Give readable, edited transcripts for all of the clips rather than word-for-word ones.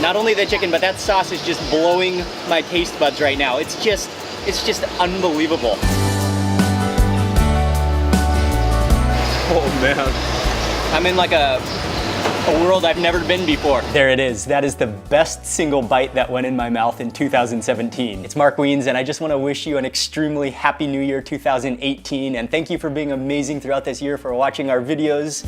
Not only the chicken, but that sauce is just blowing my taste buds right now. It's just unbelievable. Oh man. I'm in like a world I've never been before. There it is. That is the best single bite that went in my mouth in 2017. It's Mark Wiens, and I just want to wish you an extremely happy new year 2018, and thank you for being amazing throughout this year, for watching our videos.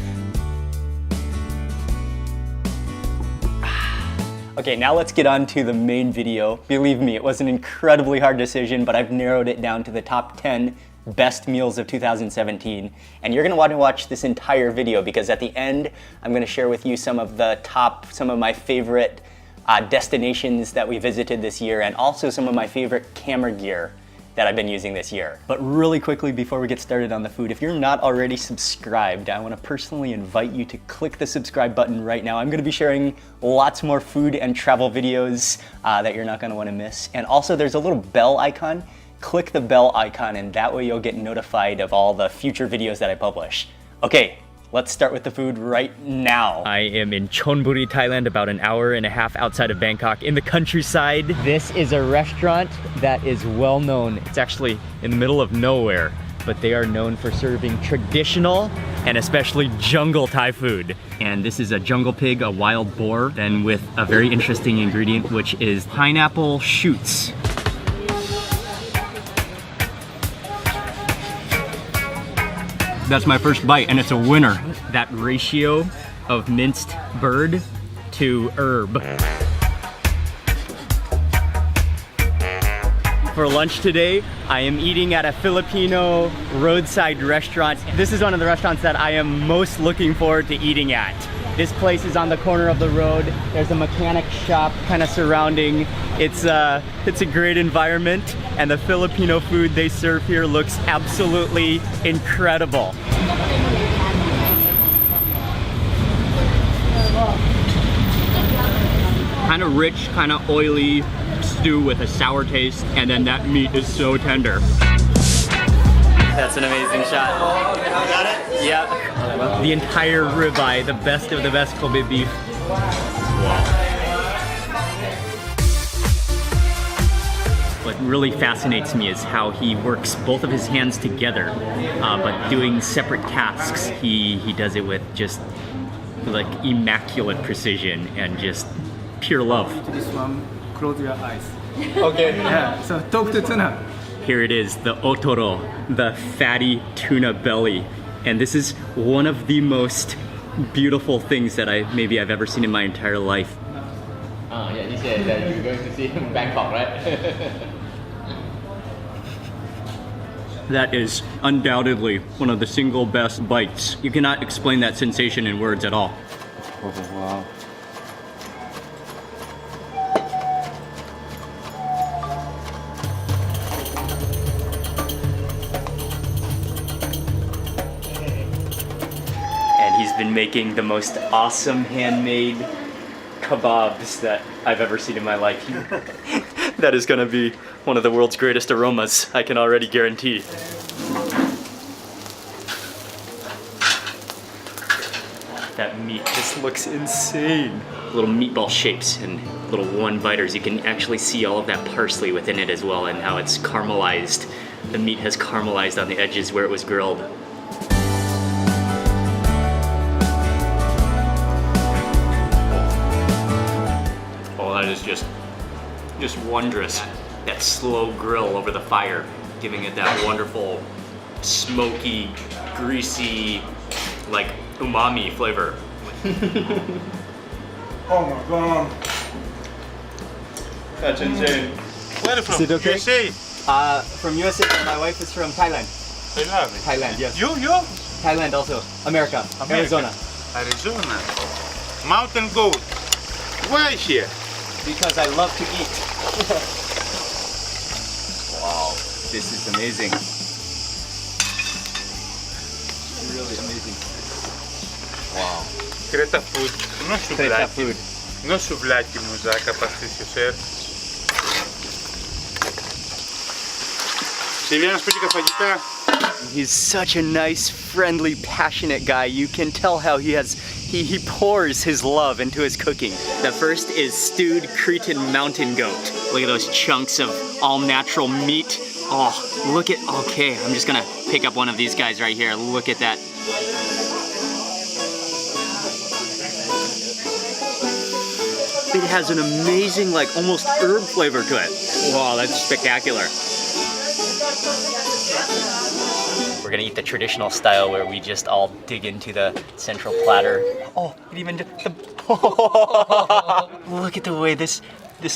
Okay, now let's get on to the main video. Believe me, it was an incredibly hard decision, but I've narrowed it down to the top 10 best meals of 2017. And you're gonna want to watch this entire video because at the end, I'm gonna share with you some of my favorite destinations that we visited this year, and also some of my favorite camera gear that I've been using this year. But really quickly, before we get started on the food, if you're not already subscribed, I want to personally invite you to click the subscribe button right now. I'm going to be sharing lots more food and travel videos that you're not going to want to miss. And also there's a little bell icon. Click the bell icon, and that way you'll get notified of all the future videos that I publish. Okay, let's start with the food right now. I am in Chonburi, Thailand, about an hour and a half outside of Bangkok in the countryside. This is a restaurant that is well known. It's actually in the middle of nowhere, but they are known for serving traditional and especially jungle Thai food. And this is a jungle pig, a wild boar, then with a very interesting ingredient, which is pineapple shoots. That's my first bite, and it's a winner. That ratio of minced bird to herb. For lunch today, I am eating at a Filipino roadside restaurant. This is one of the restaurants that I am most looking forward to eating at. This place is on the corner of the road. There's a mechanic shop kind of surrounding. It's a great environment, and the Filipino food they serve here looks absolutely incredible. Kind of rich, kind of oily stew with a sour taste, and then that meat is so tender. That's an amazing shot. Got it? Yeah. The entire ribeye, the best of the best Kobe beef. Wow. What really fascinates me is how he works both of his hands together, but doing separate tasks. He does it with just like immaculate precision and just pure love. This one, close your eyes. Okay. Yeah, so talk to tuna. Here it is, the otoro, the fatty tuna belly. And this is one of the most beautiful things that I've ever seen in my entire life. Yeah, you said that you're going to see Bangkok, right? That is undoubtedly one of the single best bites. You cannot explain that sensation in words at all. Oh, wow. He's been making the most awesome handmade kebabs that I've ever seen in my life. That is gonna be one of the world's greatest aromas, I can already guarantee. That meat just looks insane. Little meatball shapes and little one-biters. You can actually see all of that parsley within it as well, and how it's caramelized. The meat has caramelized on the edges where it was grilled. That is just wondrous. That slow grill over the fire, giving it that wonderful, smoky, greasy, like umami flavor. Oh my god. That's insane. Where are you from? Is it okay? USA? From USA, my wife is from Thailand. Thailand, yes. You? Thailand also. America. Arizona. Arizona. Mountain goat. Why here? Because I love to eat. Wow, this is amazing. Really amazing. Wow. Creta food. Creta food. No souvlaki muzaka pastis ser. He's He's such a nice, friendly, passionate guy. You can tell how he has He pours his love into his cooking. The first is stewed Cretan mountain goat. Look at those chunks of all natural meat. Oh, look at, okay, I'm just gonna pick up one of these guys right here. Look at that. It has an amazing, like, almost herb flavor to it. Wow, that's spectacular. We're gonna eat the traditional style where we just all dig into the central platter. Oh, it even look at the way this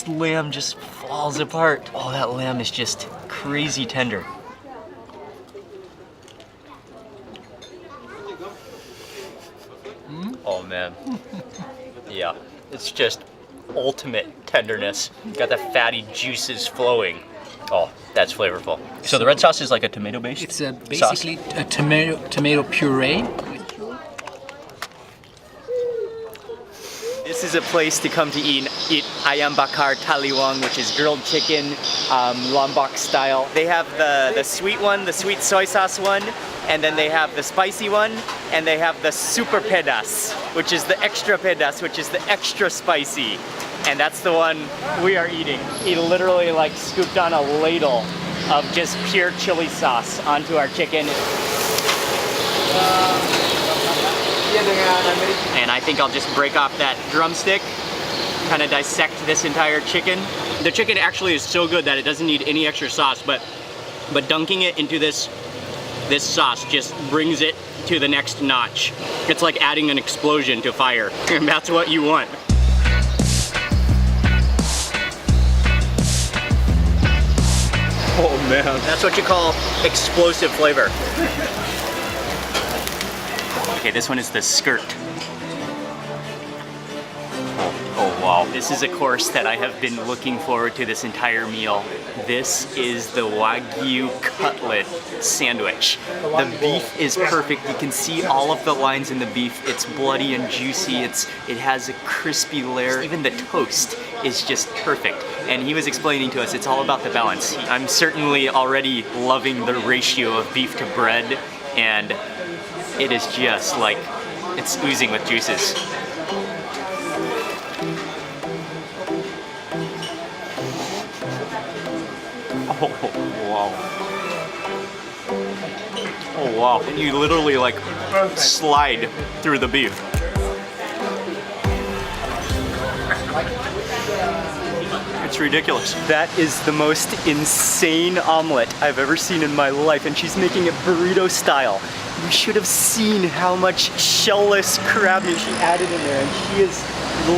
lamb just falls apart. Oh, that lamb is just crazy tender. Oh man. Yeah, it's just ultimate tenderness. Got the fatty juices flowing. Oh, that's flavorful. So the red sauce is like a tomato based? It's basically a tomato puree. This is a place to come to eat ayam bakar taliwang, which is grilled chicken, Lombok style. They have the sweet one, the sweet soy sauce one, and then they have the spicy one, and they have the super pedas, which is the extra pedas, which is the extra spicy. And that's the one we are eating. He literally like scooped on a ladle of just pure chili sauce onto our chicken. And I think I'll just break off that drumstick, kind of dissect this entire chicken. The chicken actually is so good that it doesn't need any extra sauce, but dunking it into this sauce just brings it to the next notch. It's like adding an explosion to fire, and that's what you want. Oh man. That's what you call explosive flavor. Okay, this one is the skirt. Oh wow. This is a course that I have been looking forward to this entire meal. This is the Wagyu cutlet sandwich. The beef is perfect. You can see all of the lines in the beef. It's bloody and juicy. It has a crispy layer. Even the toast is just perfect. And he was explaining to us it's all about the balance. I'm certainly already loving the ratio of beef to bread, and it is just like, it's oozing with juices. Oh, wow. Oh, wow. And you literally like slide through the beef. It's ridiculous. That is the most insane omelet I've ever seen in my life, and she's making it burrito style. You should have seen how much shellless crab meat she added in there, and she is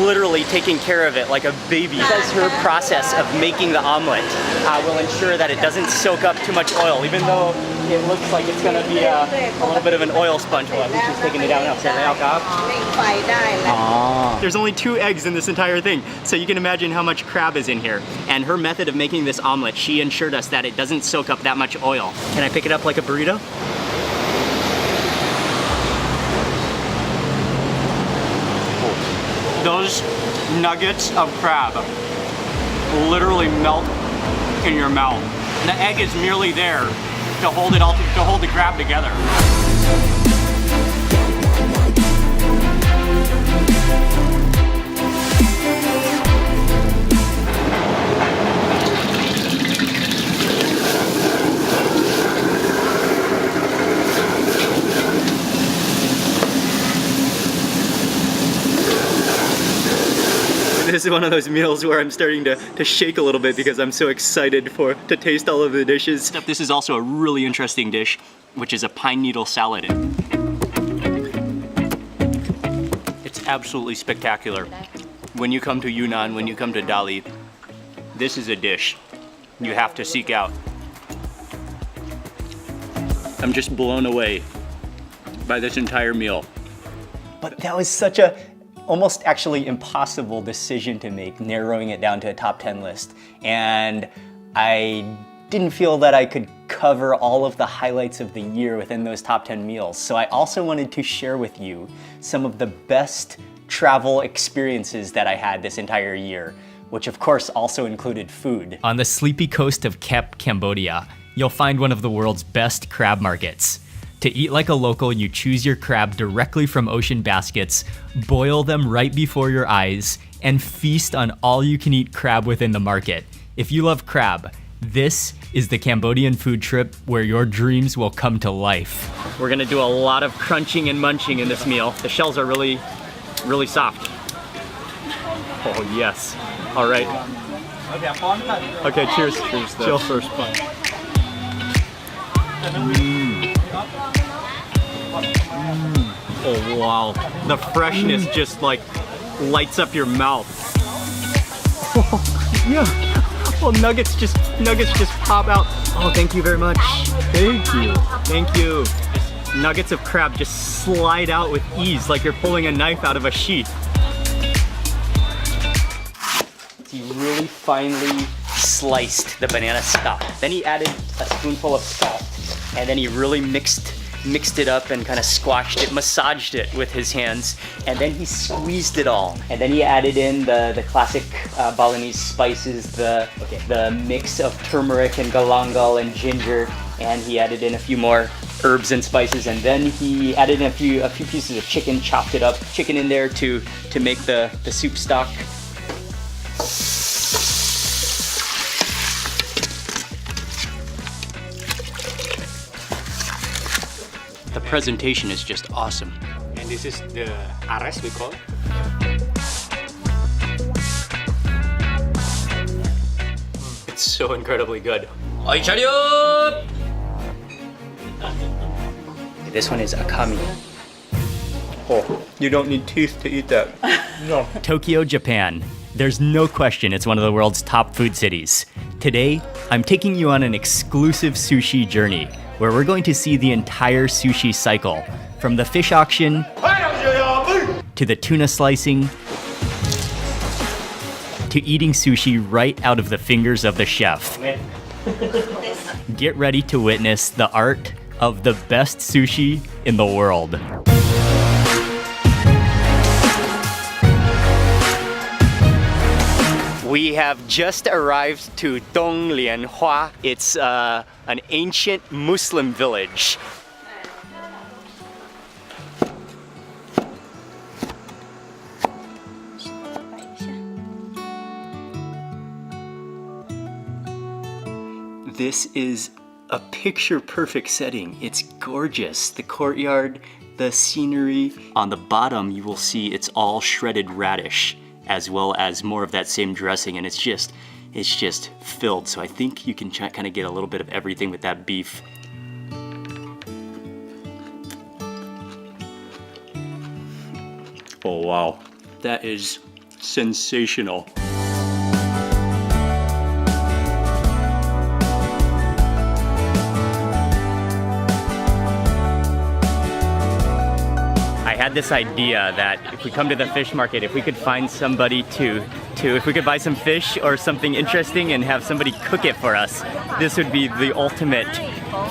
literally taking care of it like a baby. Because her process of making the omelet will ensure that it doesn't soak up too much oil, even though it looks like it's gonna be a little bit of an oil sponge. I think she's taking it down now. There's only 2 eggs in this entire thing, so you can imagine how much crab is in here. And her method of making this omelet, she ensured us that it doesn't soak up that much oil. Can I pick it up like a burrito? Those nuggets of crab literally melt in your mouth. The egg is merely there to hold it all, to hold the crab together. This is one of those meals where I'm starting to shake a little bit because I'm so excited to taste all of the dishes. This is also a really interesting dish, which is a pine needle salad. It's absolutely spectacular. When you come to Yunnan, when you come to Dali, this is a dish you have to seek out. I'm just blown away by this entire meal. But that was such a almost actually impossible decision to make, narrowing it down to a top 10 list. And I didn't feel that I could cover all of the highlights of the year within those top 10 meals. So I also wanted to share with you some of the best travel experiences that I had this entire year, which of course also included food. On the sleepy coast of Kep, Cambodia, you'll find one of the world's best crab markets. To eat like a local, you choose your crab directly from ocean baskets, boil them right before your eyes, and feast on all-you-can-eat crab within the market. If you love crab, this is the Cambodian food trip where your dreams will come to life. We're gonna do a lot of crunching and munching in this meal. The shells are really, really soft. Oh yes. All right. Okay, cheers. Cheers. Chill first punch. Oh wow. The freshness just like lights up your mouth. Oh, yeah. Well, nuggets just pop out. Oh, thank you very much. Thank you. Thank you. Just nuggets of crab just slide out with ease like you're pulling a knife out of a sheath. He really finely sliced the banana stock. Then he added a spoonful of salt, and then he really mixed it up and kind of squashed it, massaged it with his hands, and then he squeezed it all. And then he added in the classic Balinese spices, the mix of turmeric and galangal and ginger, and he added in a few more herbs and spices, and then he added in a few pieces of chicken, chopped it up, chicken in there to make the soup stock. The presentation is just awesome. And this is the ares we call it. It's so incredibly good. This one is akami. Oh, you don't need teeth to eat that. No. Tokyo, Japan. There's no question it's one of the world's top food cities. Today, I'm taking you on an exclusive sushi journey where we're going to see the entire sushi cycle, from the fish auction to the tuna slicing to eating sushi right out of the fingers of the chef. Get ready to witness the art of the best sushi in the world. We have just arrived to Donglianhua. It's an ancient Muslim village. This is a picture-perfect setting. It's gorgeous. The courtyard, the scenery. On the bottom, you will see it's all shredded radish, as well as more of that same dressing, and it's just filled. So I think you can kind of get a little bit of everything with that beef. Oh wow, that is sensational. I had this idea that if we come to the fish market, if we could find somebody if we could buy some fish or something interesting and have somebody cook it for us, this would be the ultimate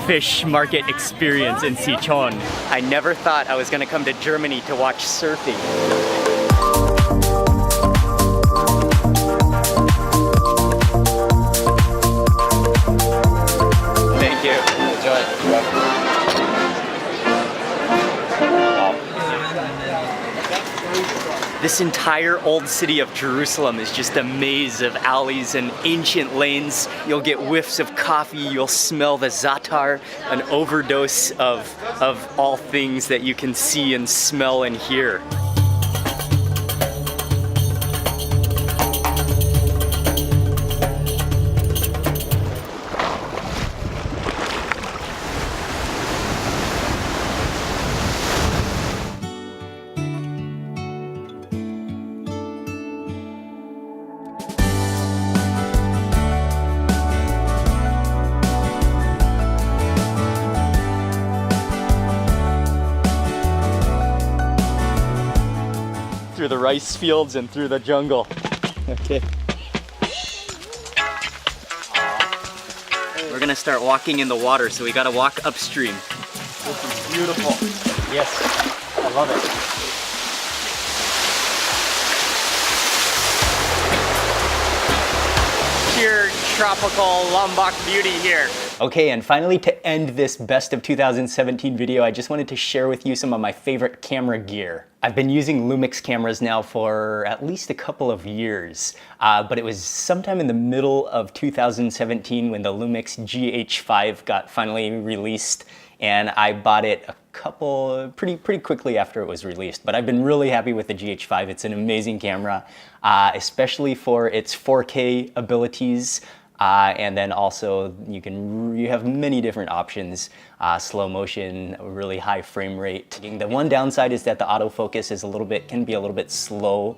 fish market experience in Sichuan. I never thought I was gonna come to Germany to watch surfing. Thank you. Enjoy. This entire old city of Jerusalem is just a maze of alleys and ancient lanes. You'll get whiffs of coffee, you'll smell the za'atar, an overdose of all things that you can see and smell and hear. Through the rice fields and through the jungle. Okay. We're gonna start walking in the water, so we gotta walk upstream. This is beautiful. Yes, I love it. Cheers. tropical Lombok beauty here. Okay, and finally to end this best of 2017 video, I just wanted to share with you some of my favorite camera gear. I've been using Lumix cameras now for at least a couple of years, but it was sometime in the middle of 2017 when the Lumix GH5 got finally released, and I bought it pretty quickly after it was released. But I've been really happy with the GH5. It's an amazing camera, especially for its 4K abilities. And then also you have many different options, slow motion, really high frame rate. The one downside is that the autofocus is can be a little bit slow.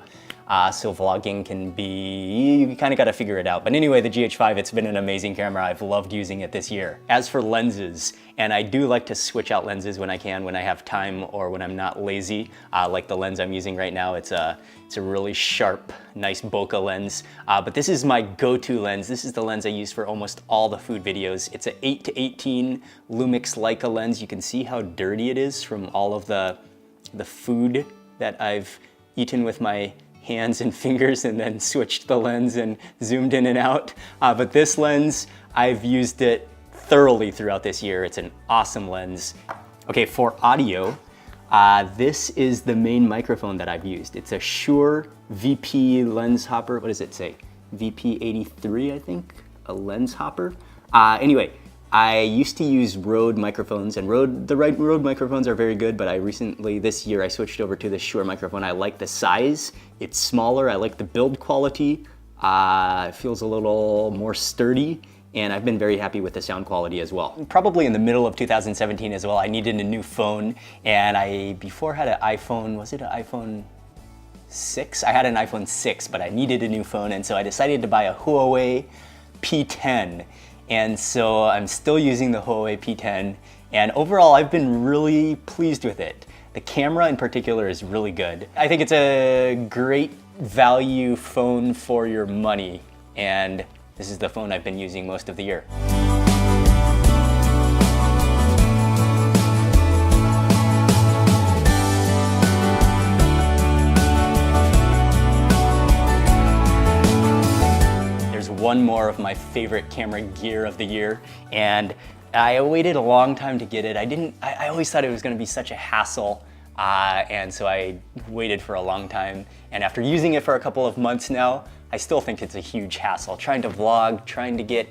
So vlogging you kind of got to figure it out. But anyway, the GH5, it's been an amazing camera. I've loved using it this year. As for lenses, and I do like to switch out lenses when I can, when I have time or when I'm not lazy. Like the lens I'm using right now, it's a really sharp, nice bokeh lens. But this is my go-to lens. This is the lens I use for almost all the food videos. It's an 8-18 Lumix Leica lens. You can see how dirty it is from all of the food that I've eaten with my hands and fingers and then switched the lens and zoomed in and out. But this lens, I've used it thoroughly throughout this year. It's an awesome lens. Okay, for audio, this is the main microphone that I've used. It's a Shure VP lens hopper. What does it say? VP83, I think, a lens hopper. Anyway, I used to use Rode microphones, and Rode microphones are very good, but this year, I switched over to the Shure microphone. I like the size. It's smaller. I like the build quality. It feels a little more sturdy, and I've been very happy with the sound quality as well. Probably in the middle of 2017 as well, I needed a new phone, and I before had an iPhone, was it an iPhone 6? I had an iPhone 6, but I needed a new phone, and so I decided to buy a Huawei P10. And so I'm still using the Huawei P10, and overall I've been really pleased with it. The camera in particular is really good. I think it's a great value phone for your money, and this is the phone I've been using most of the year. One more of my favorite camera gear of the year, and I waited a long time to get it. I always thought it was going to be such a hassle, and so I waited for a long time, and after using it for a couple of months now, I still think it's a huge hassle. Trying to vlog, trying to get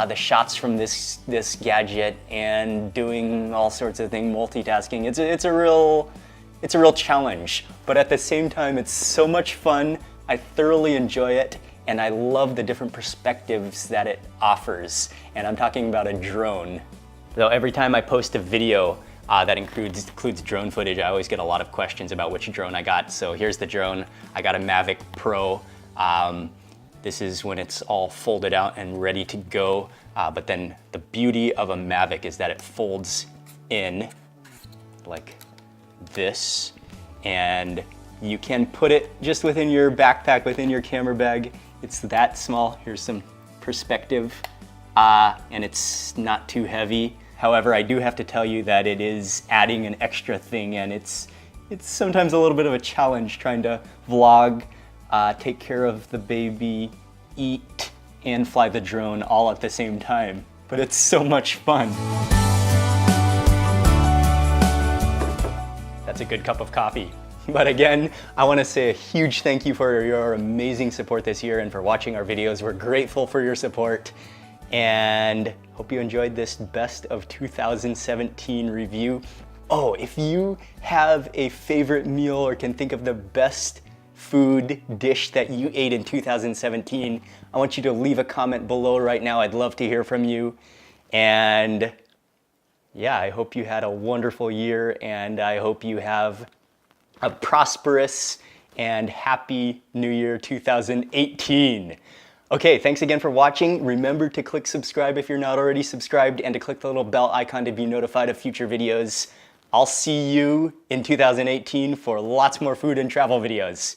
the shots from this gadget, and doing all sorts of things, multitasking. It's a real challenge, but at the same time, it's so much fun. I thoroughly enjoy it. And I love the different perspectives that it offers. And I'm talking about a drone. So every time I post a video that includes drone footage, I always get a lot of questions about which drone I got. So here's the drone. I got a Mavic Pro. This is when it's all folded out and ready to go. But then the beauty of a Mavic is that it folds in like this. And you can put it just within your backpack, within your camera bag. It's that small. Here's some perspective, and it's not too heavy. However, I do have to tell you that it is adding an extra thing, and it's sometimes a little bit of a challenge trying to vlog, take care of the baby, eat, and fly the drone all at the same time. But it's so much fun. That's a good cup of coffee. But again, I want to say a huge thank you for your amazing support this year and for watching our videos. We're grateful for your support, and hope you enjoyed this best of 2017 review. Oh, if you have a favorite meal or can think of the best food dish that you ate in 2017, I want you to leave a comment below right now. I'd love to hear from you. And yeah, I hope you had a wonderful year, and I hope you have a prosperous and happy New Year 2018. Okay, thanks again for watching. Remember to click subscribe if you're not already subscribed, and to click the little bell icon to be notified of future videos. I'll see you in 2018 for lots more food and travel videos.